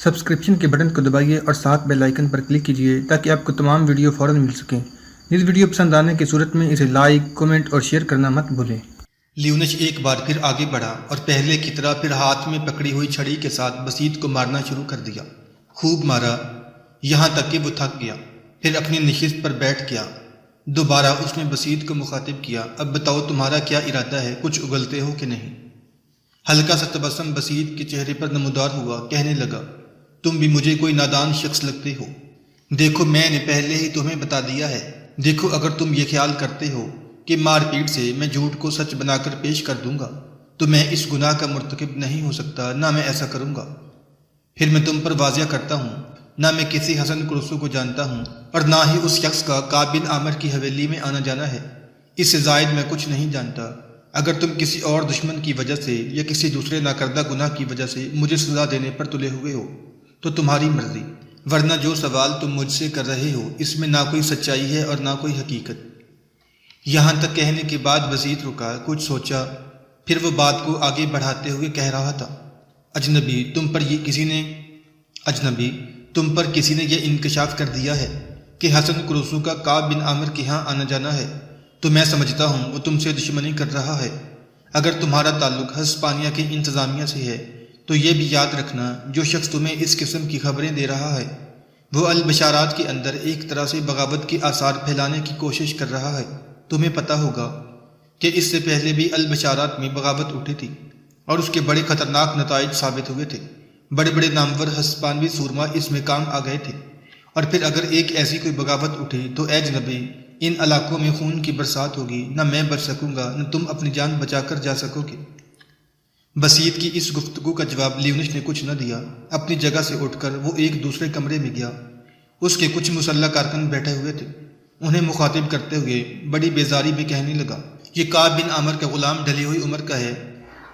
Subscription کے button کو دبائیے اور ساتھ بیل آئیکن پر کلک کیجیے تاکہ آپ کو تمام ویڈیو فوراً مل سکیں۔ اس ویڈیو پسند آنے کی صورت میں اسے لائک، کمنٹ اور شیئر کرنا مت بھولیں۔ لیونش ایک بار پھر آگے بڑھا اور پہلے کی طرح پھر ہاتھ میں پکڑی ہوئی چھڑی کے ساتھ بسیط کو مارنا شروع کر دیا۔ خوب مارا، یہاں تک کہ وہ تھک گیا، پھر اپنی نشست پر بیٹھ گیا۔ دوبارہ اس نے بسیط کو مخاطب کیا، اب بتاؤ تمہارا کیا ارادہ ہے، کچھ اگلتے ہو کہ نہیں؟ ہلکا سا تبسم بسیط کے چہرے پر نمودار ہوا، کہنے لگا، تم بھی مجھے کوئی نادان شخص لگتے ہو۔ دیکھو میں نے پہلے ہی تمہیں بتا دیا ہے، دیکھو اگر تم یہ خیال کرتے ہو کہ مار پیٹ سے میں جھوٹ کو سچ بنا کر پیش کر دوں گا تو میں اس گناہ کا مرتکب نہیں ہو سکتا، نہ میں ایسا کروں گا۔ پھر میں تم پر واضح کرتا ہوں، نہ میں کسی حسن کرسو کو جانتا ہوں اور نہ ہی اس شخص کا کعب بن عامر کی حویلی میں آنا جانا ہے، اس سے زائد میں کچھ نہیں جانتا۔ اگر تم کسی اور دشمن کی وجہ سے یا کسی دوسرے ناکردہ گناہ کی وجہ سے مجھے سزا دینے پر تلے ہوئے ہو تو تمہاری مرضی، ورنہ جو سوال تم مجھ سے کر رہے ہو اس میں نہ کوئی سچائی ہے اور نہ کوئی حقیقت۔ یہاں تک کہنے کے بعد بسیط رکا، کچھ سوچا، پھر وہ بات کو آگے بڑھاتے ہوئے کہہ رہا تھا، اجنبی تم پر کسی نے یہ انکشاف کر دیا ہے کہ حسن کرسو کا کعب بن عامر کے ہاں آنا جانا ہے تو میں سمجھتا ہوں وہ تم سے دشمنی کر رہا ہے۔ اگر تمہارا تعلق ہسپانیہ کی انتظامیہ سے ہے تو یہ بھی یاد رکھنا، جو شخص تمہیں اس قسم کی خبریں دے رہا ہے وہ البشارات کے اندر ایک طرح سے بغاوت کے آثار پھیلانے کی کوشش کر رہا ہے۔ تمہیں پتہ ہوگا کہ اس سے پہلے بھی البشارات میں بغاوت اٹھی تھی اور اس کے بڑے خطرناک نتائج ثابت ہوئے تھے، بڑے بڑے نامور ہسپانوی سورما اس میں کام آ گئے تھے۔ اور پھر اگر ایک ایسی کوئی بغاوت اٹھی تو اے جنبی ان علاقوں میں خون کی برسات ہوگی، نہ میں بچ سکوں گا نہ تم اپنی جان بچا کر جا سکو گے۔ بسیط کی اس گفتگو کا جواب لیونش نے کچھ نہ دیا۔ اپنی جگہ سے اٹھ کر وہ ایک دوسرے کمرے میں گیا۔ اس کے کچھ مسلح کارکن بیٹھے ہوئے تھے، انہیں مخاطب کرتے ہوئے بڑی بیزاری میں کہنے لگا، یہ کعب بن عامر کا غلام ڈھلی ہوئی عمر کا ہے،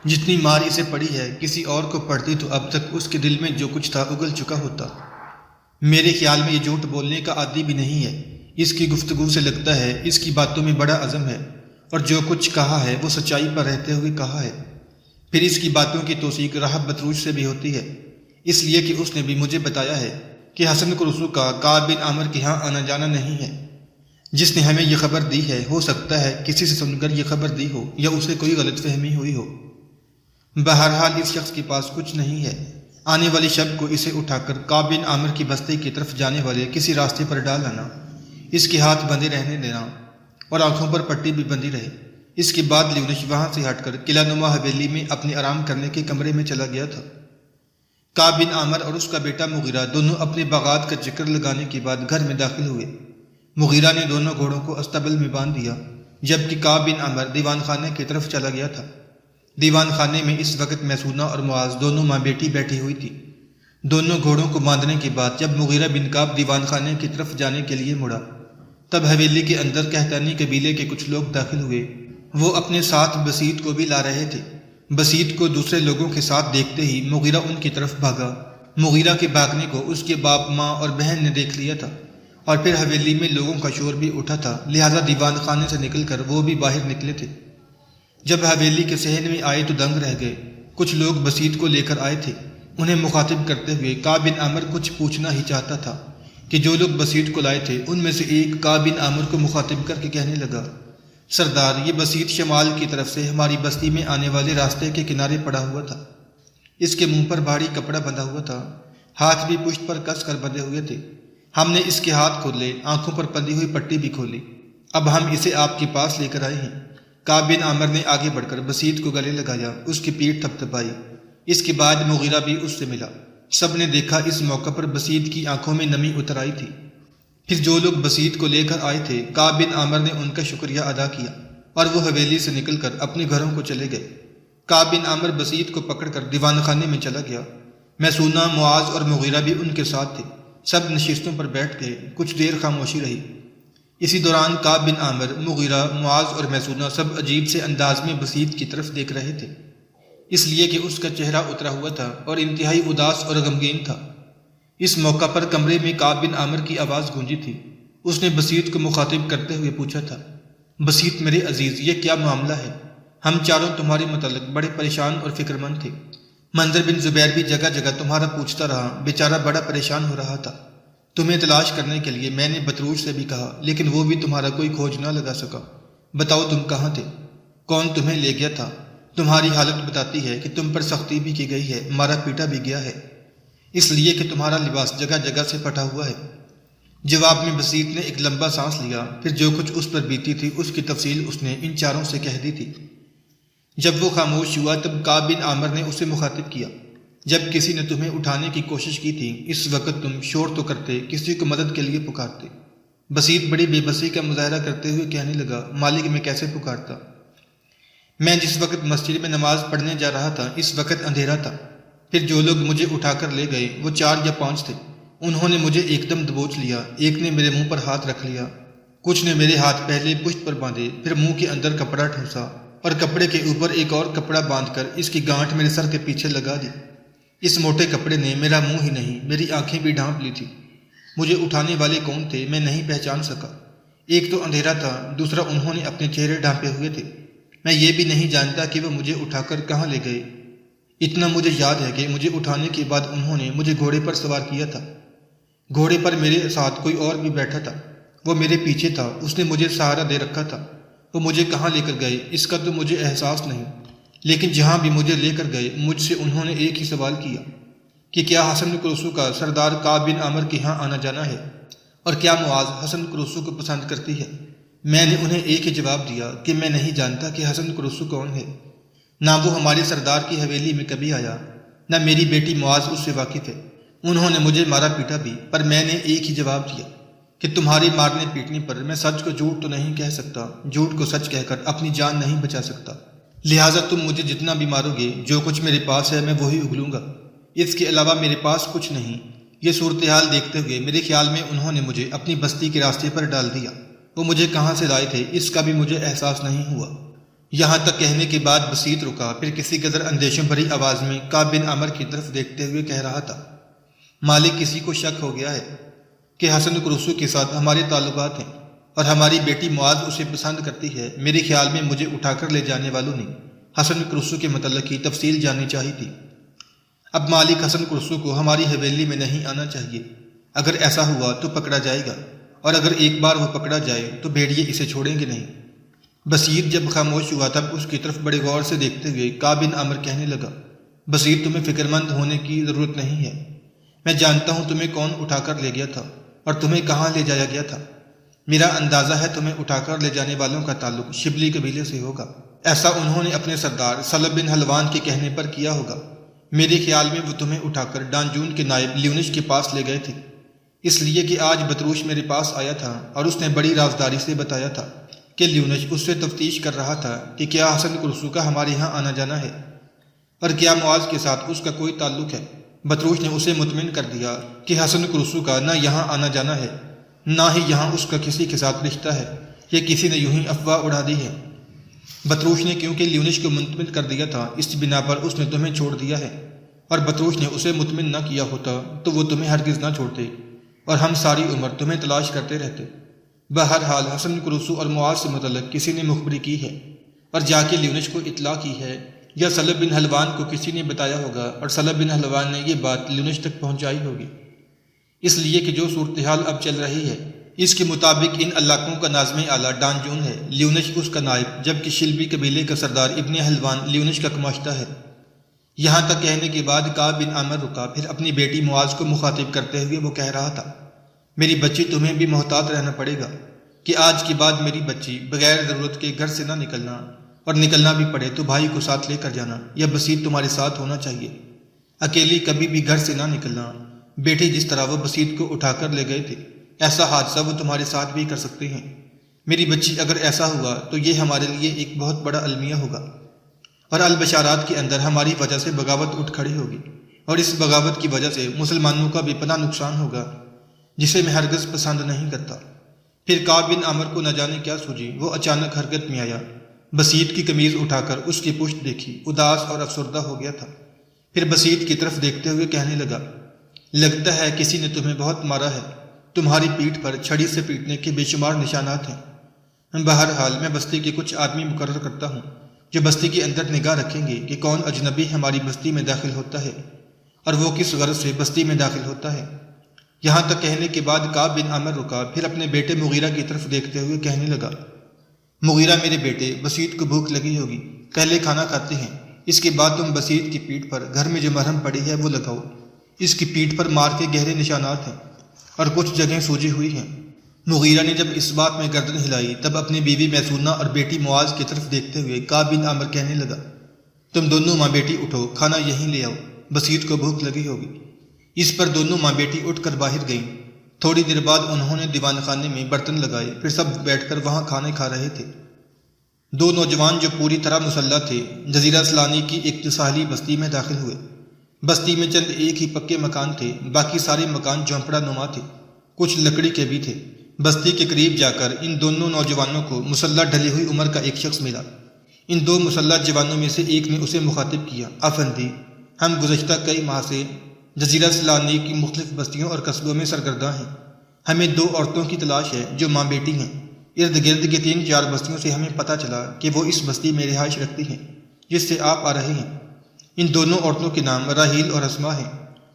جتنی مار اسے پڑی ہے کسی اور کو پڑتی تو اب تک اس کے دل میں جو کچھ تھا اگل چکا ہوتا۔ میرے خیال میں یہ جھوٹ بولنے کا عادی بھی نہیں ہے، اس کی گفتگو سے لگتا ہے اس کی باتوں میں بڑا عزم ہے اور جو کچھ کہا ہے وہ سچائی پر رہتے ہوئے کہا ہے۔ پھر اس کی باتوں کی توثیق راہب بتروج سے بھی ہوتی ہے، اس لیے کہ اس نے بھی مجھے بتایا ہے کہ حسن کرسو کا کعب بن عامر کے ہاں آنا جانا نہیں ہے۔ جس نے ہمیں یہ خبر دی ہے ہو سکتا ہے کسی سے سن کر یہ خبر دی ہو یا اسے کوئی غلط فہمی ہوئی ہو۔ بہرحال اس شخص کے پاس کچھ نہیں ہے، آنے والی شب کو اسے اٹھا کر کعب بن عامر کی بستی کی طرف جانے والے کسی راستے پر ڈال لانا، اس کے ہاتھ بندھے رہنے دینا اور آنکھوں پر پٹی بھی بندھی رہے۔ اس کے بعد لیونش وہاں سے ہٹ کر قلعہ نما حویلی میں اپنے آرام کرنے کے کمرے میں چلا گیا تھا۔ کعب بن عامر اور اس کا بیٹا مغیرہ دونوں اپنے باغات کا چکر لگانے کے بعد گھر میں داخل ہوئے۔ مغیرہ نے دونوں گھوڑوں کو استبل میں باندھ دیا، جبکہ کعب بن عامر دیوان خانے کی طرف چلا گیا تھا۔ دیوان خانے میں اس وقت میسونہ اور معاذ دونوں ماں بیٹی بیٹھی ہوئی تھی۔ دونوں گھوڑوں کو باندھنے کے بعد جب مغیرہ بن کعب دیوان خانے کی طرف جانے کے لیے مڑا تب حویلی کے اندر قحطانی قبیلے کے کچھ لوگ داخل ہوئے، وہ اپنے ساتھ بسیط کو بھی لا رہے تھے۔ بسیط کو دوسرے لوگوں کے ساتھ دیکھتے ہی مغیرہ ان کی طرف بھاگا۔ مغیرہ کے بھاگنے کو اس کے باپ، ماں اور بہن نے دیکھ لیا تھا اور پھر حویلی میں لوگوں کا شور بھی اٹھا تھا، لہذا دیوان خانے سے نکل کر وہ بھی باہر نکلے تھے۔ جب حویلی کے صحن میں آئے تو دنگ رہ گئے۔ کچھ لوگ بسیط کو لے کر آئے تھے، انہیں مخاطب کرتے ہوئے کعب بن عامر کچھ پوچھنا ہی چاہتا تھا کہ جو لوگ بسیط کو لائے تھے ان میں سے ایک کعب بن عامر کو مخاطب کر کے کہنے لگا، سردار یہ بسیط شمال کی طرف سے ہماری بستی میں آنے والے راستے کے کنارے پڑا ہوا تھا، اس کے منہ پر بھاری کپڑا بندھا ہوا تھا، ہاتھ بھی پشت پر کس کر بندھے ہوئے تھے۔ ہم نے اس کے ہاتھ کھولے، آنکھوں پر بندھی ہوئی پٹی بھی کھولی، اب ہم اسے آپ کے پاس لے کر آئے ہیں۔ کعب بن عامر نے آگے بڑھ کر بسیط کو گلے لگایا، اس کی پیٹھ تھپتھپائی۔ اس کے بعد مغیرہ بھی اس سے ملا۔ سب نے دیکھا اس موقع پر بسیط کی آنکھوں میں نمی اتر آئی تھی۔ پھر جو لوگ بسیط کو لے کر آئے تھے کعب بن عامر نے ان کا شکریہ ادا کیا اور وہ حویلی سے نکل کر اپنے گھروں کو چلے گئے۔ کعب بن عامر بسیط کو پکڑ کر دیوان خانے میں چلا گیا۔ میسونہ، معاذ اور مغیرہ بھی ان کے ساتھ تھے۔ سب نشستوں پر بیٹھ گئے، کچھ دیر خاموشی رہی۔ اسی دوران کعب بن عامر، مغیرہ، معاذ اور میسونہ سب عجیب سے انداز میں بسیط کی طرف دیکھ رہے تھے، اس لیے کہ اس کا چہرہ اترا ہوا تھا اور انتہائی اداس اور غمگین تھا۔ اس موقع پر کمرے میں کعب بن عامر کی آواز گونجی تھی۔ اس نے بسیط کو مخاطب کرتے ہوئے پوچھا تھا، بسیط میرے عزیز یہ کیا معاملہ ہے؟ ہم چاروں تمہارے متعلق بڑے پریشان اور فکر مند تھے، منظر بن زبیر بھی جگہ جگہ تمہارا پوچھتا رہا، بیچارہ بڑا پریشان ہو رہا تھا۔ تمہیں تلاش کرنے کے لیے میں نے بطروش سے بھی کہا، لیکن وہ بھی تمہارا کوئی کھوج نہ لگا سکا۔ بتاؤ تم کہاں تھے؟ کون تمہیں لے گیا تھا؟ تمہاری حالت بتاتی ہے کہ تم پر سختی بھی کی گئی ہے، مارا پیٹا بھی گیا ہے، اس لیے کہ تمہارا لباس جگہ جگہ سے پھٹا ہوا ہے۔ جواب میں بسیط نے ایک لمبا سانس لیا، پھر جو کچھ اس پر بیتی تھی اس کی تفصیل اس نے ان چاروں سے کہہ دی تھی۔ جب وہ خاموش ہوا تب کعب بن عامر نے اسے مخاطب کیا، جب کسی نے تمہیں اٹھانے کی کوشش کی تھی اس وقت تم شور تو کرتے، کسی کو مدد کے لیے پکارتے۔ بسیط بڑی بے بسی کا مظاہرہ کرتے ہوئے کہنے لگا، مالک میں کیسے پکارتا؟ میں جس وقت مسجد میں نماز پڑھنے جا رہا تھا اس وقت اندھیرا تھا، پھر جو لوگ مجھے اٹھا کر لے گئے وہ 4 یا 5 تھے، انہوں نے مجھے ایک دم دبوچ لیا، ایک نے میرے منہ پر ہاتھ رکھ لیا، کچھ نے میرے ہاتھ پہلے پشت پر باندھے، پھر منہ کے اندر کپڑا ٹھونسا اور کپڑے کے اوپر ایک اور کپڑا باندھ کر اس کی گانٹھ میرے سر کے پیچھے لگا دی۔ اس موٹے کپڑے نے میرا منہ ہی نہیں میری آنکھیں بھی ڈھانپ لی تھی۔ مجھے اٹھانے والے کون تھے میں نہیں پہچان سکا، ایک تو اندھیرا تھا، دوسرا انہوں نے اپنے چہرے ڈھانپے ہوئے تھے، میں یہ بھی نہیں جانتا کہ وہ مجھے اٹھا کر کہاں لے گئے۔ اتنا مجھے یاد ہے کہ مجھے اٹھانے کے بعد انہوں نے مجھے گھوڑے پر سوار کیا تھا، گھوڑے پر میرے ساتھ کوئی اور بھی بیٹھا تھا، وہ میرے پیچھے تھا، اس نے مجھے سہارا دے رکھا تھا۔ وہ مجھے کہاں لے کر گئے اس کا تو مجھے احساس نہیں، لیکن جہاں بھی مجھے لے کر گئے مجھ سے انہوں نے ایک ہی سوال کیا کہ کیا حسن قرسو کا سردار کعب بن عامر کے ہاں آنا جانا ہے، اور کیا معاذ حسن قرسو کو پسند کرتی ہے؟ میں نے انہیں ایک ہی جواب دیا کہ میں نہیں جانتا کہ حسن قرسو کون ہے، نہ وہ ہمارے سردار کی حویلی میں کبھی آیا، نہ میری بیٹی معاذ اس سے واقف ہے۔ انہوں نے مجھے مارا پیٹا بھی، پر میں نے ایک ہی جواب دیا کہ تمہاری مارنے پیٹنے پر میں سچ کو جھوٹ تو نہیں کہہ سکتا، جھوٹ کو سچ کہہ کر اپنی جان نہیں بچا سکتا، لہٰذا تم مجھے جتنا بھی مارو گے جو کچھ میرے پاس ہے میں وہی اگلوں گا، اس کے علاوہ میرے پاس کچھ نہیں۔ یہ صورتحال دیکھتے ہوئے میرے خیال میں انہوں نے مجھے اپنی بستی کے راستے پر ڈال دیا، وہ مجھے کہاں سے لائے تھے اس کا بھی مجھے احساس نہیں ہوا۔ یہاں تک کہنے کے بعد بسیط رکا، پھر کسی قدر اندیشوں بھری آواز میں کعب بن عامر کی طرف دیکھتے ہوئے کہہ رہا تھا، مالک کسی کو شک ہو گیا ہے کہ حسن قرسو کے ساتھ ہمارے تعلقات ہیں اور ہماری بیٹی معاذ اسے پسند کرتی ہے۔ میرے خیال میں مجھے اٹھا کر لے جانے والوں نے حسن قرسو کے متعلق کی تفصیل جاننی چاہیے تھی۔ اب مالک حسن قرسو کو ہماری حویلی میں نہیں آنا چاہیے، اگر ایسا ہوا تو پکڑا جائے گا، اور اگر ایک بار وہ پکڑا جائے تو بھیڑیے اسے چھوڑیں گے نہیں۔ بصیر جب خاموش ہوا تب اس کی طرف بڑے غور سے دیکھتے ہوئے کعب بن عامر کہنے لگا، بصیر تمہیں فکر مند ہونے کی ضرورت نہیں ہے، میں جانتا ہوں تمہیں کون اٹھا کر لے گیا تھا اور تمہیں کہاں لے جایا گیا تھا۔ میرا اندازہ ہے تمہیں اٹھا کر لے جانے والوں کا تعلق شبلی قبیلے سے ہوگا، ایسا انہوں نے اپنے سردار سلب بن حلوان کے کہنے پر کیا ہوگا۔ میرے خیال میں وہ تمہیں اٹھا کر ڈانجون کے نائب لیونش کے پاس لے گئے تھے، اس لیے کہ آج بطروش میرے پاس آیا تھا اور اس نے بڑی رازداری سے بتایا تھا کہ لیونش اس سے تفتیش کر رہا تھا کہ کیا حسن قرسو کا ہمارے ہاں آنا جانا ہے اور کیا معاذ کے ساتھ اس کا کوئی تعلق ہے۔ بطروش نے اسے مطمئن کر دیا کہ حسن قرسو کا نہ یہاں آنا جانا ہے، نہ ہی یہاں اس کا کسی کے ساتھ رشتہ ہے، یہ کسی نے یوں ہی افواہ اڑا دی ہے۔ بطروش نے کیونکہ لیونش کو مطمئن کر دیا تھا اس بنا پر اس نے تمہیں چھوڑ دیا ہے، اور بطروش نے اسے مطمئن نہ کیا ہوتا تو وہ تمہیں ہرگز نہ چھوڑتے اور ہم ساری عمر تمہیں تلاش کرتے رہتے۔ بہرحال حسن قرسو اور معاذ سے متعلق کسی نے مخبری کی ہے اور جا کے لیونش کو اطلاع کی ہے، یا سلب بن حلوان کو کسی نے بتایا ہوگا اور سلب بن حلوان نے یہ بات لیونش تک پہنچائی ہوگی، اس لیے کہ جو صورتحال اب چل رہی ہے اس کے مطابق ان علاقوں کا ناظم اعلیٰ ڈانجون ہے، لیونش اس کا نائب، جبکہ شلبی قبیلے کا سردار ابن حلوان لیونش کا کماشتہ ہے۔ یہاں تک کہنے کے بعد کعب بن عامر رکا، پھر اپنی بیٹی معاذ کو مخاطب کرتے ہوئے وہ کہہ رہا تھا، میری بچی تمہیں بھی محتاط رہنا پڑے گا کہ آج کے بعد میری بچی بغیر ضرورت کے گھر سے نہ نکلنا، اور نکلنا بھی پڑے تو بھائی کو ساتھ لے کر جانا، یا بصیر تمہارے ساتھ ہونا چاہیے، اکیلی کبھی بھی گھر سے نہ نکلنا۔ بیٹی جس طرح وہ بصیر کو اٹھا کر لے گئے تھے ایسا حادثہ وہ تمہارے ساتھ بھی کر سکتے ہیں۔ میری بچی اگر ایسا ہوا تو یہ ہمارے لیے ایک بہت بڑا المیہ ہوگا، اور البشارات کے اندر ہماری وجہ سے بغاوت اٹھ کھڑی ہوگی، اور اس بغاوت کی وجہ سے مسلمانوں کا بے پناہ نقصان ہوگا جسے میں ہرگز پسند نہیں کرتا۔ پھر کعب بن عامر کو نہ جانے کیا سوجی، وہ اچانک حرکت میں آیا، بسیط کی قمیض اٹھا کر اس کی پشت دیکھی، اداس اور افسردہ ہو گیا تھا، پھر بسیط کی طرف دیکھتے ہوئے کہنے لگا، لگتا ہے کسی نے تمہیں بہت مارا ہے، تمہاری پیٹھ پر چھڑی سے پیٹنے کے بے شمار نشانات ہیں۔ بہرحال میں بستی کے کچھ آدمی مقرر کرتا ہوں، جو بستی کے اندر نگاہ رکھیں گے کہ کون اجنبی ہماری بستی میں داخل ہوتا ہے اور وہ کس غرض سے بستی میں داخل ہوتا ہے۔ یہاں تک کہنے کے بعد کعب بن عامر رکا، پھر اپنے بیٹے مغیرہ کی طرف دیکھتے ہوئے کہنے لگا، مغیرہ میرے بیٹے، بسیط کو بھوک لگی ہوگی، پہلے کھانا کھاتے ہیں، اس کے بعد تم بسیط کی پیٹھ پر گھر میں جو مرہم پڑی ہے وہ لگاؤ۔ اس کی پیٹھ پر مار کے گہرے نشانات ہیں اور کچھ جگہیں سوجی ہوئی ہیں۔ مغیرہ نے جب اس بات میں گردن ہلائی تب اپنی بیوی میسونہ اور بیٹی معاذ کی طرف دیکھتے ہوئے کعب بن عامر کہنے لگا، تم دونوں ماں بیٹی اٹھو، کھانا یہیں لے آؤ، بسیط کو بھوک لگی ہوگی۔ اس پر دونوں ماں بیٹی اٹھ کر باہر گئیں۔ تھوڑی دیر بعد انہوں نے دیوان خانے میں برتن لگائے، پھر سب بیٹھ کر وہاں کھانے کھا رہے تھے۔ دو نوجوان جو پوری طرح مسلح تھے جزیرہ سلانی کی ایک ساحلی بستی میں داخل ہوئے۔ بستی میں چند ایک ہی پکے مکان تھے، باقی سارے مکان جھونپڑا نما تھے، کچھ لکڑی کے بھی تھے۔ بستی کے قریب جا کر ان دونوں نوجوانوں کو مسلح ڈھلی ہوئی عمر کا ایک شخص ملا۔ ان دو مسلح جوانوں میں سے ایک نے اسے مخاطب کیا، افندی، ہم گزشتہ کئی ماہ سے جزیرہ سلانی کی مختلف بستیوں اور قصبوں میں سرگرداں ہیں۔ ہمیں دو عورتوں کی تلاش ہے جو ماں بیٹی ہیں۔ ارد گرد کی 3-4 بستیوں سے ہمیں پتہ چلا کہ وہ اس بستی میں رہائش رکھتی ہیں جس سے آپ آ رہے ہیں۔ ان دونوں عورتوں کے نام راحیل اور اسما ہیں،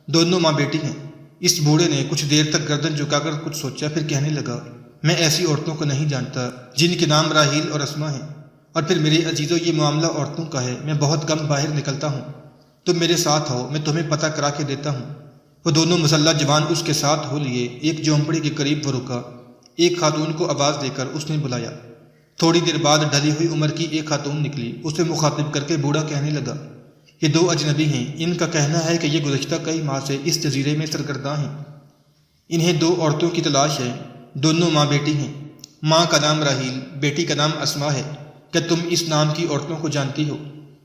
دونوں ماں بیٹی ہیں۔ اس بوڑھے نے کچھ دیر تک گردن جھکا کر کچھ سوچا، پھر کہنے لگا، میں ایسی عورتوں کو نہیں جانتا جن کے نام راحیل اور اسما ہیں، اور پھر میرے عزیزوں یہ معاملہ عورتوں کا ہے، میں بہت کم باہر نکلتا ہوں، تم میرے ساتھ ہو، میں تمہیں پتہ کرا کے دیتا ہوں۔ وہ دونوں مسلح جوان اس کے ساتھ ہو لیے۔ ایک جھونپڑی کے قریب وہ رکا، ایک خاتون کو آواز دے کر اس نے بلایا۔ تھوڑی دیر بعد ڈھلی ہوئی عمر کی ایک خاتون نکلی، اسے مخاطب کر کے بوڑھا کہنے لگا، یہ دو اجنبی ہیں، ان کا کہنا ہے کہ یہ گزشتہ کئی ماہ سے اس جزیرے میں سرگرداں ہیں، انہیں دو عورتوں کی تلاش ہے، دونوں ماں بیٹی ہیں، ماں کا نام راحیل، بیٹی کا نام اسما ہے، کیا تم اس نام کی عورتوں کو جانتی ہو؟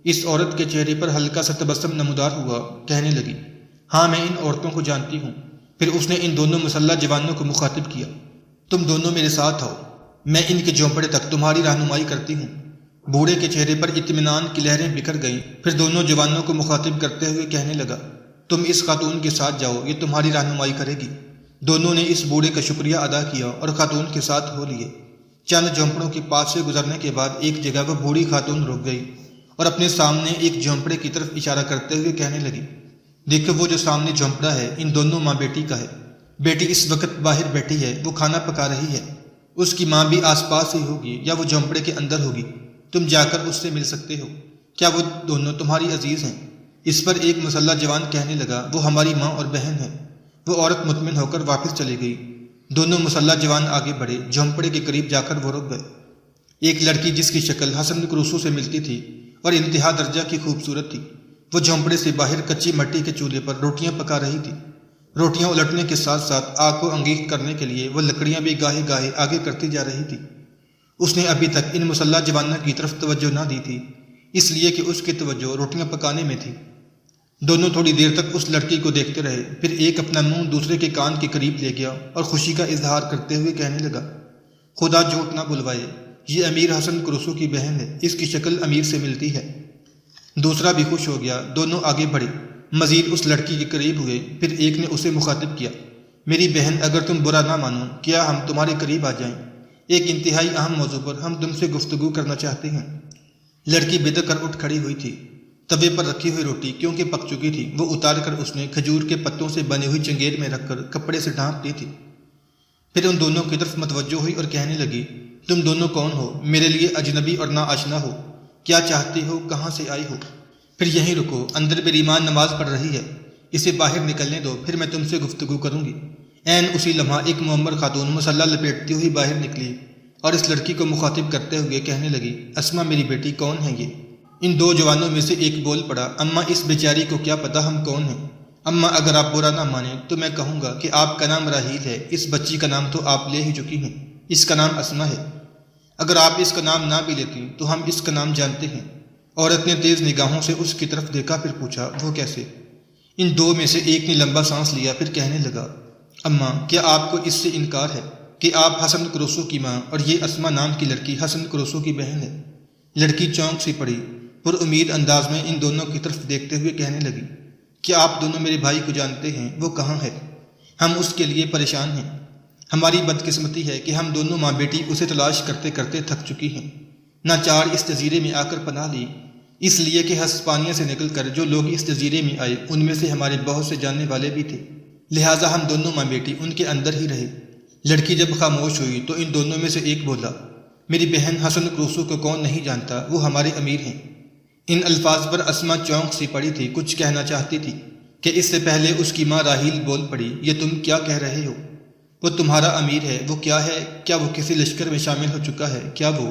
اس عورت کے چہرے پر ہلکا سا تبسم نمودار ہوا، کہنے لگی، ہاں میں ان عورتوں کو جانتی ہوں۔ پھر اس نے ان دونوں مسلح جوانوں کو مخاطب کیا، تم دونوں میرے ساتھ آؤ، میں ان کے جھونپڑے تک تمہاری رہنمائی کرتی ہوں۔ بوڑھے کے چہرے پر اطمینان کی لہریں بکھر گئیں، پھر دونوں جوانوں کو مخاطب کرتے ہوئے کہنے لگا، تم اس خاتون کے ساتھ جاؤ، یہ تمہاری رہنمائی کرے گی۔ دونوں نے اس بوڑھے کا شکریہ ادا کیا اور خاتون کے ساتھ ہو لیے۔ چند جھونپڑوں کے پاس سے گزرنے کے بعد ایک جگہ وہ بوڑھی خاتون رک گئی اور اپنے سامنے ایک جھونپڑے کی طرف اشارہ کرتے ہوئے کہنے لگی، دیکھو وہ جو سامنے جھونپڑا ہے ان دونوں ماں بیٹی کا ہے۔ بیٹی اس وقت باہر بیٹھی ہے، وہ کھانا پکا رہی ہے، اس کی ماں بھی آس پاس ہی ہوگی یا وہ جھونپڑے کے اندر ہوگی، تم جا کر اس سے مل سکتے ہو۔ کیا وہ دونوں تمہاری عزیز ہیں؟ اس پر ایک مسلح جوان کہنے لگا، وہ ہماری ماں اور بہن ہے۔ وہ عورت مطمئن ہو کر واپس چلی گئی۔ دونوں مسلح جوان آگے بڑھے، جھونپڑے کے قریب جا کر وہ رک گئے۔ ایک لڑکی جس کی شکل حسن کروسو سے ملتی تھی اور انتہا درجہ کی خوبصورت تھی، وہ جھونپڑے سے باہر کچی مٹی کے چولہے پر روٹیاں پکا رہی تھی۔ روٹیاں الٹنے کے ساتھ ساتھ آگ کو انگیخت کرنے کے لیے وہ لکڑیاں بھی گاہے گاہے آگے کرتی جا رہی تھی۔ اس نے ابھی تک ان مسلح جوانوں کی طرف توجہ نہ دی تھی، اس لیے کہ اس کی توجہ روٹیاں پکانے میں تھی۔ دونوں تھوڑی دیر تک اس لڑکی کو دیکھتے رہے، پھر ایک اپنا منہ دوسرے کے کان کے قریب لے گیا اور خوشی کا اظہار کرتے ہوئے کہنے لگا، خدا جھوٹ نہ بلوائے، یہ امیر حسن کروسو کی بہن ہے، اس کی شکل امیر سے ملتی ہے۔ دوسرا بھی خوش ہو گیا۔ دونوں آگے بڑھے، مزید اس لڑکی کے قریب ہوئے، پھر ایک نے اسے مخاطب کیا، میری بہن اگر تم برا نہ مانو کیا ہم تمہارے قریب آ جائیں؟ ایک انتہائی اہم موضوع پر ہم تم سے گفتگو کرنا چاہتے ہیں۔ لڑکی بدک کر اٹھ کھڑی ہوئی تھی۔ توے پر رکھی ہوئی روٹی کیونکہ پک چکی تھی، وہ اتار کر اس نے کھجور کے پتوں سے بنی ہوئی چنگیر میں رکھ کر کپڑے سے ڈھانپ دی تھی۔ پھر ان دونوں کی طرف متوجہ ہوئی اور کہنے لگی، تم دونوں کون ہو؟ میرے لیے اجنبی اور ناآشنا ہو، کیا چاہتی ہو؟ کہاں سے آئی ہو؟ پھر یہیں رکو، اندر بیریمان نماز پڑھ رہی ہے، اسے باہر نکلنے دو، پھر میں تم سے گفتگو کروں گی۔ عین اسی لمحہ ایک معمر خاتون مسلح لپیٹتی ہوئی باہر نکلی اور اس لڑکی کو مخاطب کرتے ہوئے کہنے لگی، اسما میری بیٹی، کون ہے یہ؟ ان دو جوانوں میں سے ایک بول پڑا، اماں اس بیچاری کو کیا پتہ ہم کون ہیں؟ اماں اگر آپ برا نہ مانیں تو میں کہوں گا کہ آپ کا نام راحیل ہے، اس بچی کا نام تو آپ لے ہی چکی ہیں، اس کا نام اسما ہے۔ اگر آپ اس کا نام نہ بھی لیتی تو ہم اس کا نام جانتے ہیں۔ عورت نے تیز نگاہوں سے اس کی طرف دیکھا، پھر پوچھا، وہ کیسے؟ ان دو میں سے ایک نے لمبا سانس لیا، پھر کہنے لگا، اماں کیا آپ کو اس سے انکار ہے کہ آپ حسن کروسو کی ماں اور یہ اسما نام کی لڑکی حسن کروسو کی بہن ہے؟ لڑکی چونک سی پڑی، پر امید انداز میں ان دونوں کی طرف دیکھتے ہوئے کہنے لگی، کیا آپ دونوں میرے بھائی کو جانتے ہیں؟ وہ کہاں ہے؟ ہم اس کے لیے پریشان ہیں، ہماری بدقسمتی ہے کہ ہم دونوں ماں بیٹی اسے تلاش کرتے کرتے تھک چکی ہیں۔ ناچار اس جزیرے میں آ کر پناہ لی، اس لیے کہ ہسپانیہ سے نکل کر جو لوگ اس جزیرے میں آئے ان میں سے ہمارے بہت سے جاننے والے بھی تھے، لہٰذا ہم دونوں ماں بیٹی ان کے اندر ہی رہے۔ لڑکی جب خاموش ہوئی تو ان دونوں میں سے ایک بولا، میری بہن حسن کروسو کو کون نہیں جانتا، وہ ہمارے امیر ہیں۔ ان الفاظ پر اسما چونک سی پڑی تھی، کچھ کہنا چاہتی تھی کہ اس سے پہلے اس کی ماں راہیل بول پڑی، یہ تم کیا کہہ رہے ہو؟ وہ تمہارا امیر ہے، وہ کیا ہے؟ کیا وہ کسی لشکر میں شامل ہو چکا ہے؟ کیا وہ؟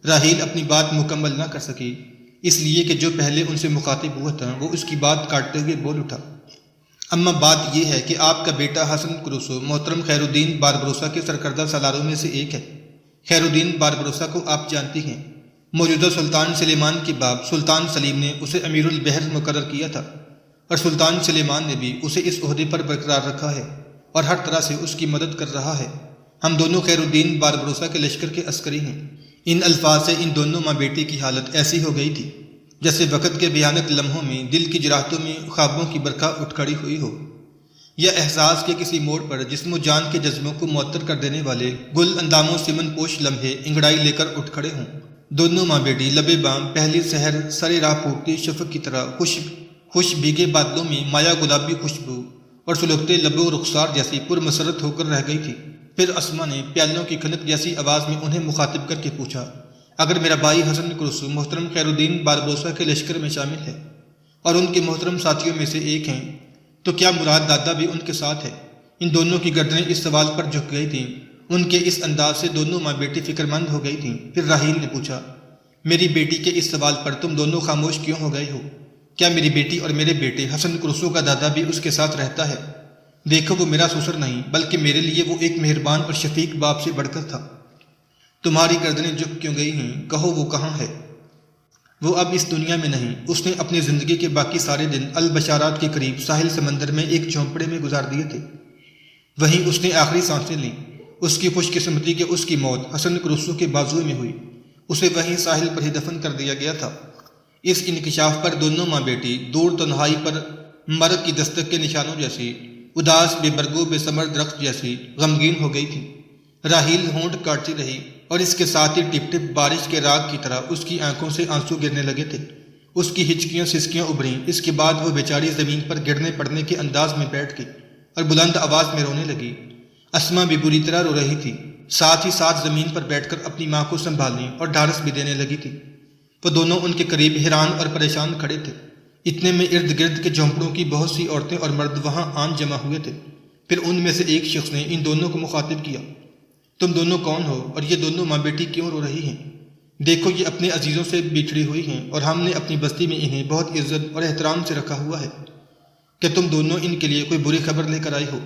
راہیل اپنی بات مکمل نہ کر سکی، اس لیے کہ جو پہلے ان سے مخاطب ہوا تھا وہ اس کی بات کاٹتے ہوئے بول اٹھا، اما بات یہ ہے کہ آپ کا بیٹا حسن کروسو محترم خیر الدین باربروسا کے سرکردہ سالاروں میں سے ایک ہے۔ خیر الدین باربروسا کو آپ جانتی ہیں، موجودہ سلطان سلیمان کے باپ سلطان سلیم نے اسے امیر البحر مقرر کیا تھا، اور سلطان سلیمان نے بھی اسے اس عہدے پر برقرار رکھا ہے اور ہر طرح سے اس کی مدد کر رہا ہے۔ ہم دونوں خیر الدین باربروسا کے لشکر کے عسکری ہیں۔ ان الفاظ سے ان دونوں ماں بیٹی کی حالت ایسی ہو گئی تھی جیسے وقت کے بھیانک لمحوں میں دل کی جراحتوں میں خوابوں کی برکھا اٹھ کھڑی ہوئی ہو، یا احساس کے کسی موڑ پر جسم و جان کے جذبوں کو معطر کر دینے والے گل اندام و سمن پوش لمحے انگڑائی لے کر اٹھ کھڑے ہوں۔ دونوں ماں بیٹی لبے بام پہلی سحر سرے راہ پھوٹتی شفق کی طرح خوش بھیگے بادلوں میں مایا گلابی خوشبو اور سلگتے لب و رخسار جیسی پر مسرت ہو کر رہ گئی تھی۔ پھر اسما نے پیالوں کی کھنک جیسی آواز میں انہیں مخاطب کر کے پوچھا، اگر میرا بھائی حسن کروسو محترم خیر الدین باربروسا کے لشکر میں شامل ہے اور ان کے محترم ساتھیوں میں سے ایک ہیں تو کیا مراد دادا بھی ان کے ساتھ ہے؟ ان دونوں کی گردنیں اس سوال پر جھک گئی تھیں۔ ان کے اس انداز سے دونوں ماں بیٹی فکر مند ہو گئی تھیں۔ پھر راہیل نے پوچھا، میری بیٹی کے اس سوال پر تم دونوں خاموش کیوں ہو گئے ہو؟ کیا میری بیٹی اور میرے بیٹے حسن کروسو کا دادا بھی اس کے ساتھ رہتا ہے؟ دیکھو، وہ میرا سسر نہیں بلکہ میرے لیے وہ ایک مہربان اور شفیق باپ سے بڑھ کر تھا۔ تمہاری گردنیں جھک کیوں گئی ہیں؟ کہو وہ کہاں ہے؟ وہ اب اس دنیا میں نہیں۔ اس نے اپنی زندگی کے باقی سارے دن البشارات کے قریب ساحل سمندر میں ایک جھونپڑے میں گزار دیے تھے، وہیں اس نے آخری سانسیں لیں۔ اس کی خوش قسمتی کہ اس کی موت حسن کروسو کے بازو میں ہوئی، اسے وہیں ساحل پر ہی دفن کر دیا گیا تھا۔ اس انکشاف پر دونوں ماں بیٹی دور تنہائی پر مرگ کی دستک کے نشانوں جیسی، اداس بے برگو بے ثمر درخت جیسی غمگین ہو گئی تھی۔ راہیل ہونٹ کاٹتی رہی اور اس کے ساتھ ہی ٹپ ٹپ بارش کے راگ کی طرح اس کی آنکھوں سے آنسو گرنے لگے تھے۔ اس کی ہچکیاں سسکیاں ابھریں۔ اس کے بعد وہ بیچاری زمین پر گرنے پڑنے کے انداز میں بیٹھ گئی اور بلند آواز میں رونے لگی۔ اسما بھی بری طرح رو رہی تھی، ساتھ ہی ساتھ زمین پر بیٹھ کر اپنی ماں کو سنبھالنے اور ڈھارس بھی دینے لگی تھی۔ وہ دونوں ان کے قریب حیران اور پریشان کھڑے تھے۔ اتنے میں ارد گرد کے جھونپڑوں کی بہت سی عورتیں اور مرد وہاں آن جمع ہوئے تھے۔ پھر ان میں سے ایک شخص نے ان دونوں کو مخاطب کیا، تم دونوں کون ہو اور یہ دونوں ماں بیٹی کیوں رو رہی ہیں؟ دیکھو، یہ اپنے عزیزوں سے بچھڑی ہوئی ہیں اور ہم نے اپنی بستی میں انہیں بہت عزت اور احترام سے رکھا ہوا ہے۔ کہ تم دونوں ان کے لیے کوئی بری خبر لے کر آئے ہو؟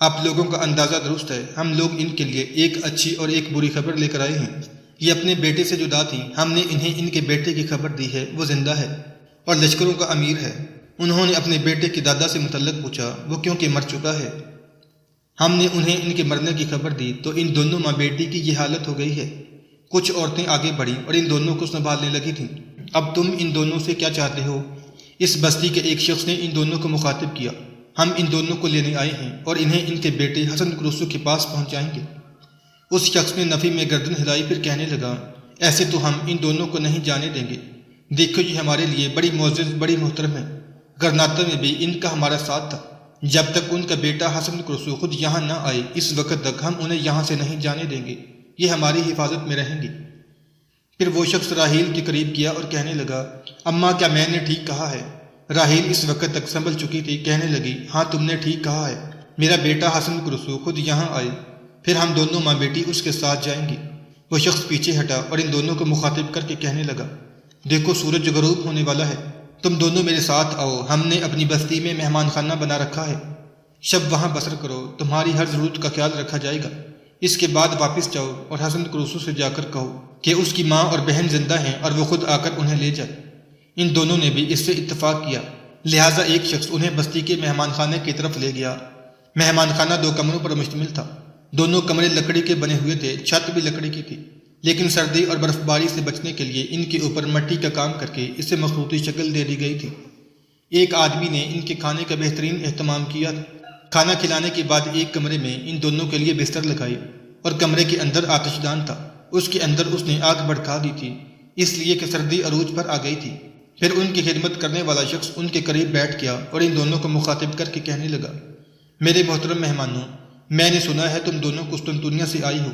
آپ لوگوں کا اندازہ درست ہے، ہم لوگ ان کے لیے ایک اچھی اور ایک بری خبر لے کر آئے ہیں۔ یہ اپنے بیٹے سے جدا تھیں، ہم نے انہیں ان کے بیٹے کی خبر دی ہے، وہ زندہ ہے اور لشکروں کا امیر ہے۔ انہوں نے اپنے بیٹے کے دادا سے متعلق پوچھا، وہ کیونکہ مر چکا ہے۔ ہم نے انہیں ان کے مرنے کی خبر دی تو ان دونوں ماں بیٹی کی یہ حالت ہو گئی ہے۔ کچھ عورتیں آگے بڑھیں اور ان دونوں کو سنبھالنے لگی تھیں۔ اب تم ان دونوں سے کیا چاہتے ہو؟ اس بستی کے ایک شخص نے ان دونوں کو مخاطب کیا۔ ہم ان دونوں کو لینے آئے ہیں اور انہیں ان کے بیٹے حسن کروسو کے پاس پہنچائیں گے۔ اس شخص نے نفی میں گردن ہلائی، پھر کہنے لگا، ایسے تو ہم ان دونوں کو نہیں جانے دیں گے۔ دیکھو، یہ ہمارے لیے بڑی معزز بڑی محترم ہے۔ گرناطہ میں بھی ان کا ہمارا ساتھ تھا۔ جب تک ان کا بیٹا حسن کروسو خود یہاں نہ آئے، اس وقت تک ہم انہیں یہاں سے نہیں جانے دیں گے، یہ ہماری حفاظت میں رہیں گے۔ پھر وہ شخص راہیل کے قریب گیا اور کہنے لگا، اماں کیا میں نے ٹھیک کہا ہے؟ راہیل اس وقت تک سنبھل چکی تھی، کہنے لگی، ہاں تم نے ٹھیک کہا ہے، میرا بیٹا حسن کروسو خود یہاں آئے، پھر ہم دونوں ماں بیٹی اس کے ساتھ جائیں گے۔ وہ شخص پیچھے ہٹا اور ان دونوں کو مخاطب کر کے کہنے لگا، دیکھو سورج غروب ہونے والا ہے، تم دونوں میرے ساتھ آؤ، ہم نے اپنی بستی میں مہمان خانہ بنا رکھا ہے، شب وہاں بسر کرو، تمہاری ہر ضرورت کا خیال رکھا جائے گا۔ اس کے بعد واپس جاؤ اور حسن کروسو سے جا کر کہو کہ اس کی ماں اور بہن زندہ ہیں اور وہ خود آ کر انہیں لے جائے۔ ان دونوں نے بھی اس سے اتفاق کیا، لہٰذا ایک شخص انہیں بستی کے مہمان خانے کی طرف لے گیا۔ مہمان خانہ 2 کمروں پر مشتمل تھا۔ دونوں کمرے لکڑی کے بنے ہوئے تھے، چھت بھی لکڑی کی تھی، لیکن سردی اور برف باری سے بچنے کے لیے ان کے اوپر مٹی کا کام کر کے اسے مخروطی شکل دے دی گئی تھی۔ ایک آدمی نے ان کے کھانے کا بہترین اہتمام کیا تھا۔ کھانا کھلانے کے بعد ایک کمرے میں ان دونوں کے لیے بستر لگائے اور کمرے کے اندر آتش دان تھا۔ اس کے اندر اس نے آگ بھڑکا دی تھی، اس لیے کہ سردی عروج پر آ گئی تھی۔ پھر ان کی خدمت کرنے والا شخص ان کے قریب بیٹھ گیا اور ان دونوں کو مخاطب کر کے کہنے لگا، میرے محترم مہمانوں، میں نے سنا ہے تم دونوں قسطنطنیہ سے آئی ہو۔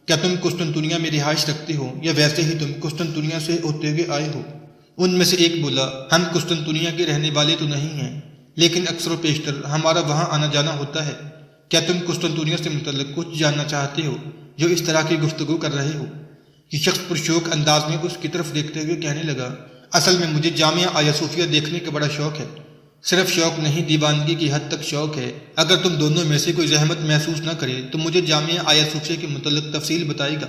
کیا تم قسطنطنیہ میں رہائش رکھتے ہو یا ویسے ہی تم قسطنطنیہ سے ہوتے ہوئے آئے ہو؟ ان میں سے ایک بولا، ہم قسطنطنیہ کے رہنے والے تو نہیں ہیں، لیکن اکثر و بیشتر ہمارا وہاں آنا جانا ہوتا ہے۔ کیا تم قسطنطنیہ سے متعلق کچھ جاننا چاہتے ہو جو اس طرح کی گفتگو کر رہے ہو؟ یہ شخص پرشوق انداز میں اس کی طرف دیکھتے ہوئے کہنے لگا، اصل میں مجھے جامعہ آیا صوفیہ دیکھنے کا بڑا شوق ہے۔ صرف شوق نہیں، دیوانگی کی حد تک شوق ہے۔ اگر تم دونوں میں سے کوئی زحمت محسوس نہ کرے تو مجھے جامعہ آیا صوفیہ کے متعلق تفصیل بتائے گا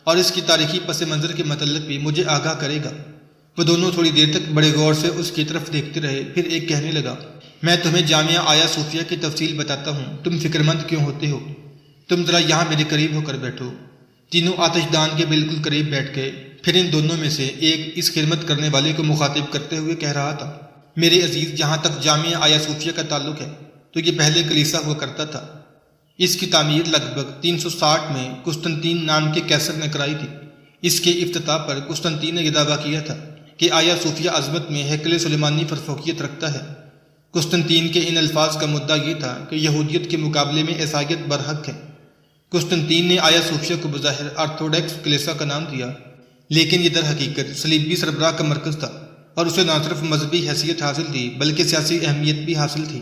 اور اس کی تاریخی پس منظر کے متعلق بھی مجھے آگاہ کرے گا۔ وہ دونوں تھوڑی دیر تک بڑے غور سے اس کی طرف دیکھتے رہے، پھر ایک کہنے لگا، میں تمہیں جامعہ آیا صوفیہ کی تفصیل بتاتا ہوں، تم فکر مند کیوں ہوتے ہو؟ تم ذرا یہاں میرے قریب ہو کر بیٹھو۔ تینوں آتش دان کے بالکل قریب بیٹھ گئے۔ پھر ان دونوں میں سے ایک اس خدمت کرنے والے کو مخاطب کرتے ہوئے کہہ رہا تھا، میرے عزیز، جہاں تک جامعہ آیا صوفیہ کا تعلق ہے تو یہ پہلے کلیسا ہوا کرتا تھا۔ اس کی تعمیر لگ بھگ 360 میں قسطنطین نام کے کیسر نے کرائی تھی۔ اس کے افتتاح پر قسطنطین نے یہ دعویٰ کیا تھا کہ آیا صوفیہ عظمت میں ہیکل سلیمانی پر فوقیت رکھتا ہے۔ قسطنطین کے ان الفاظ کا مدعا یہ تھا کہ یہودیت کے مقابلے میں عیسائیت برحق ہے۔ قسطنطین نے آیا صوفیہ کو بظاہر آرتھوڈکس کلیسا کا نام دیا، لیکن یہ در حقیقت صلیبی سربراہ کا مرکز تھا اور اسے نہ صرف مذہبی حیثیت حاصل تھی بلکہ سیاسی اہمیت بھی حاصل تھی۔